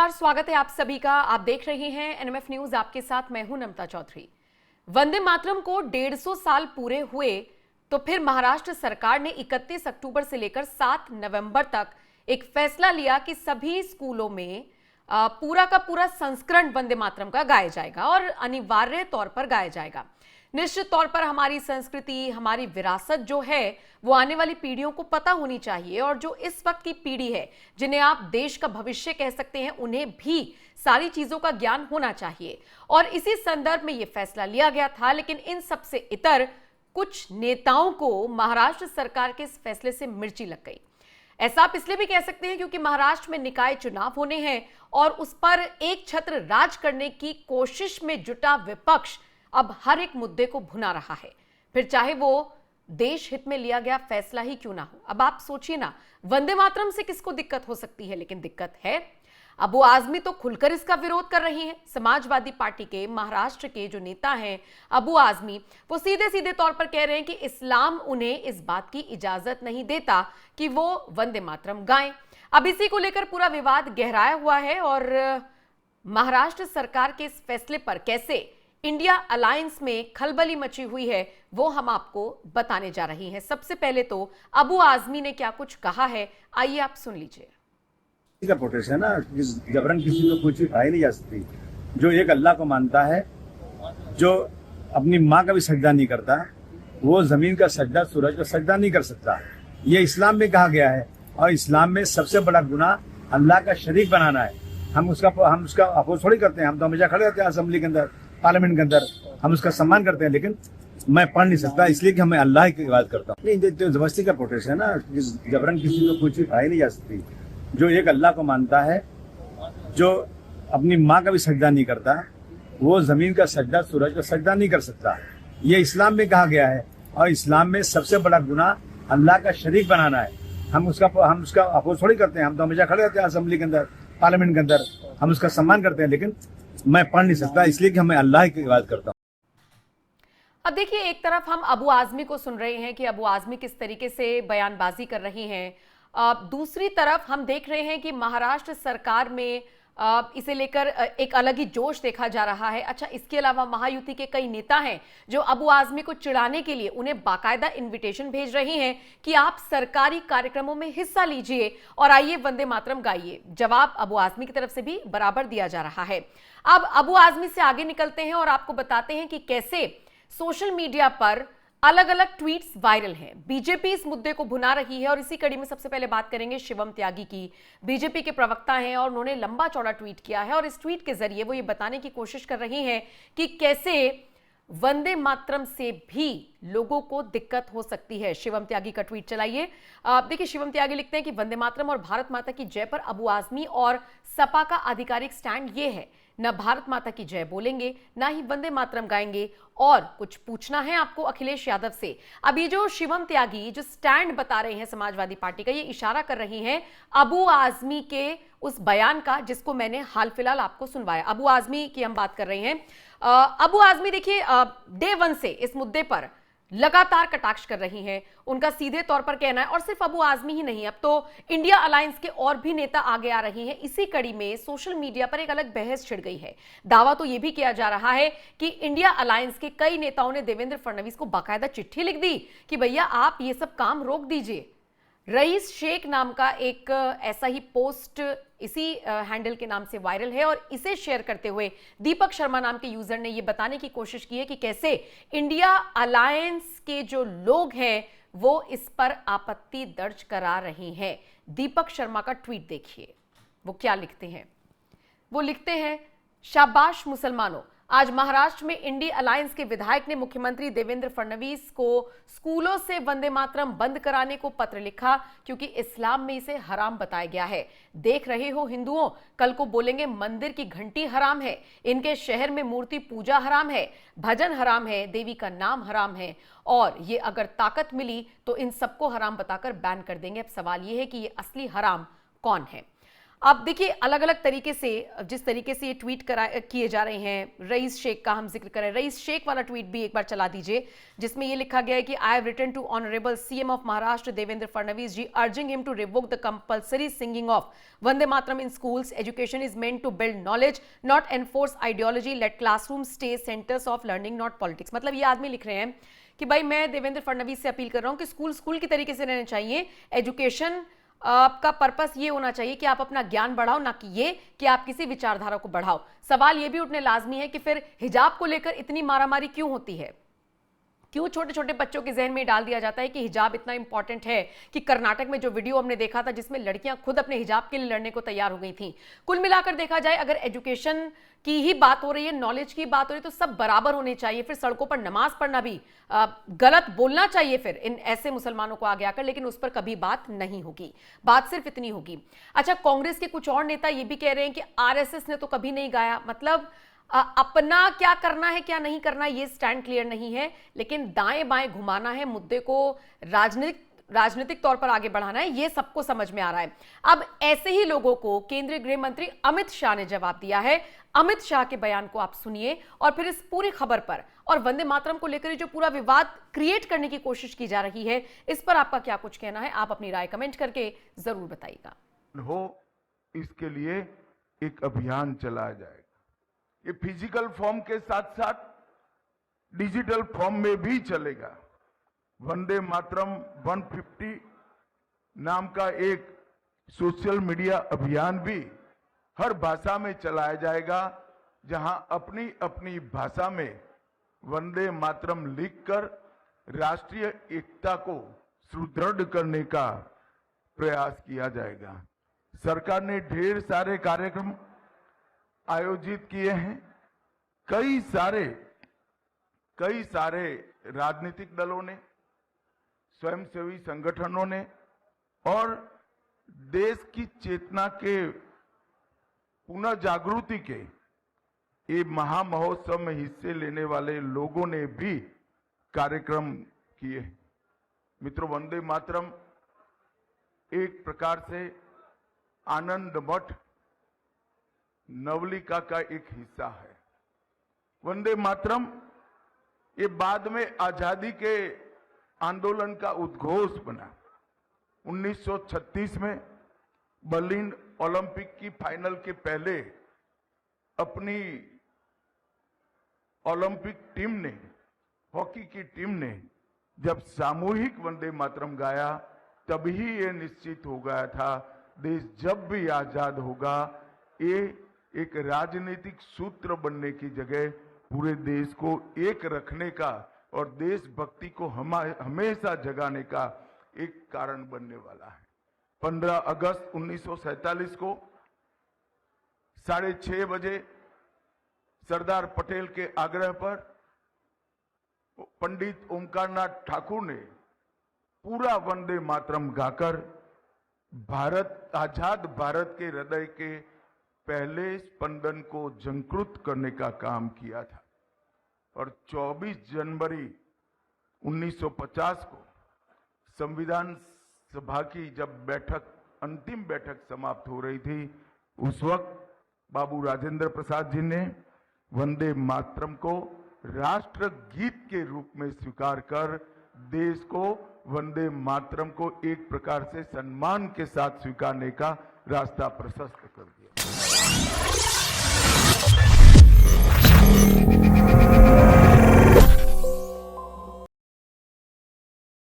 नमस्कार, स्वागत है आप सभी का। आप देख रहे हैं एनएमएफ न्यूज। आपके साथ मैं हूं नमता चौधरी। वंदे मातरम को 150 साल पूरे हुए तो फिर महाराष्ट्र सरकार ने 31 अक्टूबर से लेकर 7 नवंबर तक एक फैसला लिया कि सभी स्कूलों में पूरा का पूरा संस्करण वंदे मातरम का गाया जाएगा और अनिवार्य तौर पर गाया जाएगा। निश्चित तौर पर हमारी संस्कृति, हमारी विरासत जो है वो आने वाली पीढ़ियों को पता होनी चाहिए, और जो इस वक्त की पीढ़ी है, जिन्हें आप देश का भविष्य कह सकते हैं, उन्हें भी सारी चीजों का ज्ञान होना चाहिए। और इसी संदर्भ में यह फैसला लिया गया था। लेकिन इन सबसे इतर कुछ नेताओं को महाराष्ट्र सरकार के इस फैसले से मिर्ची लग गई। ऐसा आप इसलिए भी कह सकते हैं क्योंकि महाराष्ट्र में निकाय चुनाव होने हैं और उस पर एक छत्र राज करने की कोशिश में जुटा विपक्ष अब हर एक मुद्दे को भुना रहा है, फिर चाहे वो देश हित में लिया गया फैसला ही क्यों ना हो। अब आप सोचिए ना, वंदे मातरम से किसको दिक्कत हो सकती है, लेकिन दिक्कत है। अबू आजमी तो खुलकर इसका विरोध कर रही हैं। समाजवादी पार्टी के महाराष्ट्र के जो नेता हैं अबू आजमी, वो सीधे सीधे तौर पर कह रहे हैं कि इस्लाम उन्हें इस बात की इजाजत नहीं देता कि वो वंदे मातरम गाएं। अब इसी को लेकर पूरा विवाद गहराया हुआ है और महाराष्ट्र सरकार के इस फैसले पर कैसे इंडिया अलायंस में खलबली मची हुई है वो हम आपको बताने जा रही हैं। सबसे पहले तो अबू आजमी ने क्या कुछ कहा है, आइए आप सुन लीजिए। का प्रोटेस्ट है ना, जबरन किसी को कोई चीज खाई नहीं जा सकती। जो एक अल्लाह को मानता है, जो अपनी माँ का भी सजदा नहीं करता, वो जमीन का सजदा, सूरज का सजदा नहीं कर सकता। ये इस्लाम में कहा गया है, और इस्लाम में सबसे बड़ा गुनाह अल्लाह का शरीक बनाना है। हम उसका अपोज थोड़ी करते हैं। हम तो हमेशा खड़े रहते हैं असेंबली के अंदर, पार्लियामेंट के अंदर, हम उसका सम्मान करते हैं। लेकिन मैं पढ़ नहीं सकता, इसलिए कि मैं अल्लाह की बात करता हूँ। नहीं, जो जबरदस्ती का प्रोटेस्ट है ना, जबरन किसी को कोई चीज खाई नहीं जा सकती। जो एक अल्लाह को मानता है, जो अपनी माँ का भी सजदा नहीं करता, वो जमीन का सजदा, सूरज का सजदा नहीं कर सकता। ये इस्लाम में कहा गया है, और इस्लाम में सबसे बड़ा गुनाह अल्लाह का शरीक बनाना है। हम उसका अपोज थोड़ी करते हैं। हम तो हमेशा खड़े रहते हैं असेंबली के अंदर, पार्लियामेंट के अंदर, हम उसका सम्मान करते हैं। लेकिन मैं पढ़ नहीं सकता, इसलिए कि मैं अल्लाह की बात करता हूँ। अब देखिए, एक तरफ हम अबू आजमी को सुन रहे हैं कि अबू आजमी किस तरीके से बयानबाजी कर रही हैं, दूसरी तरफ हम देख रहे हैं कि महाराष्ट्र सरकार में इसे लेकर एक अलग ही जोश देखा जा रहा है। अच्छा, इसके अलावा महायुति के कई नेता हैं जो अबू आजमी को चिढ़ाने के लिए उन्हें बाकायदा इनविटेशन भेज रही हैं कि आप सरकारी कार्यक्रमों में हिस्सा लीजिए और आइए वंदे मातरम गाइए। जवाब अबू आजमी की तरफ से भी बराबर दिया जा रहा है। अब अबू आजमी से आगे निकलते हैं और आपको बताते हैं कि कैसे सोशल मीडिया पर अलग अलग ट्वीट्स वायरल हैं। बीजेपी इस मुद्दे को भुना रही है और इसी कड़ी में सबसे पहले बात करेंगे शिवम त्यागी की। बीजेपी के प्रवक्ता हैं और उन्होंने लंबा चौड़ा ट्वीट किया है और इस ट्वीट के जरिए वो ये बताने की कोशिश कर रही हैं कि कैसे वंदे मातरम से भी लोगों को दिक्कत हो सकती है। शिवम त्यागी का ट्वीट चलाइए। देखिए, शिवम त्यागी लिखते हैं कि वंदे मातरम और भारत माता की जय पर अबू आजमी और सपा का आधिकारिक स्टैंड ये है, न भारत माता की जय बोलेंगे, ना ही वंदे मातरम गाएंगे। और कुछ पूछना है आपको अखिलेश यादव से। अब ये जो शिवम त्यागी जो स्टैंड बता रहे हैं समाजवादी पार्टी का, ये इशारा कर रही हैं अबू आजमी के उस बयान का जिसको मैंने हाल फिलहाल आपको सुनवाया। अबू आजमी की हम बात कर रहे हैं। अबू आजमी देखिए, डे वन से इस मुद्दे पर लगातार कटाक्ष कर रही हैं। उनका सीधे तौर पर कहना है, और सिर्फ अबू आजमी ही नहीं, अब तो इंडिया अलायंस के और भी नेता आगे आ रही हैं। इसी कड़ी में सोशल मीडिया पर एक अलग बहस छिड़ गई है। दावा तो यह भी किया जा रहा है कि इंडिया अलायंस के कई नेताओं ने देवेंद्र फडणवीस को बाकायदा चिट्ठी लिख दी कि भैया आप ये सब काम रोक दीजिए। रईस शेख नाम का एक ऐसा ही पोस्ट इसी हैंडल के नाम से वायरल है और इसे शेयर करते हुए दीपक शर्मा नाम के यूजर ने यह बताने की कोशिश की है कि कैसे इंडिया अलायंस के जो लोग हैं वो इस पर आपत्ति दर्ज करा रहे हैं। दीपक शर्मा का ट्वीट देखिए, वो क्या लिखते हैं। वो लिखते हैं, शाबाश मुसलमानों, आज महाराष्ट्र में इंडिया अलायंस के विधायक ने मुख्यमंत्री देवेंद्र फडणवीस को स्कूलों से वंदे मातरम बंद कराने को पत्र लिखा क्योंकि इस्लाम में इसे हराम बताया गया है। देख रहे हो हिंदुओं, कल को बोलेंगे मंदिर की घंटी हराम है, इनके शहर में मूर्ति पूजा हराम है, भजन हराम है, देवी का नाम हराम है, और ये अगर ताकत मिली तो इन सबको हराम बताकर बैन कर देंगे। अब सवाल ये है कि ये असली हराम कौन है। अब देखिए अलग अलग तरीके से जिस तरीके से ये ट्वीट किए जा रहे हैं, रईस शेख का हम जिक्र करें, रईस शेख वाला ट्वीट भी एक बार चला दीजिए, जिसमें ये लिखा गया है कि I have written to honourable CM of Maharashtra Devendra Fadnavis ji urging him to revoke the compulsory singing of Vande Mataram in schools. Education is meant to build knowledge not enforce ideology. Let classroom stay centres of learning not politics. मतलब ये आदमी लिख रहे हैं कि भाई मैं देवेंद्र फडणवीस से अपील कर रहा हूं कि स्कूल स्कूल की तरीके से रहने चाहिए. एजुकेशन आपका पर्पस ये होना चाहिए कि आप अपना ज्ञान बढ़ाओ, ना कि ये कि आप किसी विचारधारा को बढ़ाओ. सवाल ये भी उठने लाजमी है कि फिर हिजाब को लेकर इतनी मारामारी क्यों होती है? क्यों छोटे छोटे बच्चों के जहन में डाल दिया जाता है कि हिजाब इतना इंपॉर्टेंट है कि कर्नाटक में जो वीडियो हमने देखा था जिसमें लड़कियां खुद अपने हिजाब के लिए लड़ने को तैयार हो गई थी. कुल मिलाकर देखा जाए, अगर एजुकेशन की ही बात हो रही है, नॉलेज की बात हो रही है, तो सब बराबर होने चाहिए. फिर सड़कों पर नमाज पढ़ना भी गलत बोलना चाहिए फिर इन ऐसे मुसलमानों को आगे आकर, लेकिन उस पर कभी बात नहीं होगी. बात सिर्फ इतनी होगी. अच्छा, कांग्रेस के कुछ और नेता ये भी कह रहे हैं कि आरएसएस ने तो कभी नहीं गाया. मतलब अपना क्या करना है क्या नहीं करना ये स्टैंड क्लियर नहीं है, लेकिन दाएं बाएं घुमाना है, मुद्दे को राजनीतिक तौर पर आगे बढ़ाना है, ये सबको समझ में आ रहा है. अब ऐसे ही लोगों को केंद्रीय गृह मंत्री अमित शाह ने जवाब दिया है. अमित शाह के बयान को आप सुनिए और फिर इस पूरी खबर पर और वंदे मातरम को लेकर जो पूरा विवाद क्रिएट करने की कोशिश की जा रही है, इस पर आपका क्या कुछ कहना है? आप अपनी राय कमेंट करके जरूर बताइएगा. इसके लिए एक अभियान चलाया जाएगा. ये फिजिकल फॉर्म के साथ साथ डिजिटल फॉर्म में भी चलेगा. वंदे मातरम 150 नाम का एक सोशल मीडिया अभियान भी हर भाषा में चलाया जाएगा, जहां अपनी अपनी भाषा में वंदे मातरम लिखकर राष्ट्रीय एकता को सुदृढ़ करने का प्रयास किया जाएगा. सरकार ने ढेर सारे कार्यक्रम आयोजित किए हैं. कई सारे राजनीतिक दलों ने, स्वयंसेवी संगठनों ने और देश की चेतना के पुनः जागृति के ये महामहोत्सव में हिस्से लेने वाले लोगों ने भी कार्यक्रम किए. मित्रों, वंदे मातरम एक प्रकार से आनंद मठ नवलिका का एक हिस्सा है. वंदे मातरम ये बाद में आजादी के आंदोलन का उद्घोष बना. 1936 में बर्लिन ओलंपिक की फाइनल के पहले अपनी ओलंपिक टीम ने, हॉकी की टीम ने जब सामूहिक वंदे मातरम गाया, तभी ये निश्चित हो गया था देश जब भी आजाद होगा ये एक राजनीतिक सूत्र बनने की जगह पूरे देश को एक रखने का और देशभक्ति को हमेशा जगाने का एक कारण बनने वाला है. 15 अगस्त 1947 को 6:30 बजे सरदार पटेल के आग्रह पर पंडित ओमकारनाथ ठाकुर ने पूरा वंदे मातरम गाकर आजाद भारत के हृदय के पहले स्पंदन को झंकृत करने का काम किया था. और 24 जनवरी 1950 को संविधान सभा की जब अंतिम बैठक समाप्त हो रही थी, उस वक्त बाबू राजेंद्र प्रसाद जी ने वंदे मातरम को राष्ट्र गीत के रूप में स्वीकार कर देश को वंदे मातरम को एक प्रकार से सम्मान के साथ स्वीकारने का रास्ता प्रशस्त कर दिया.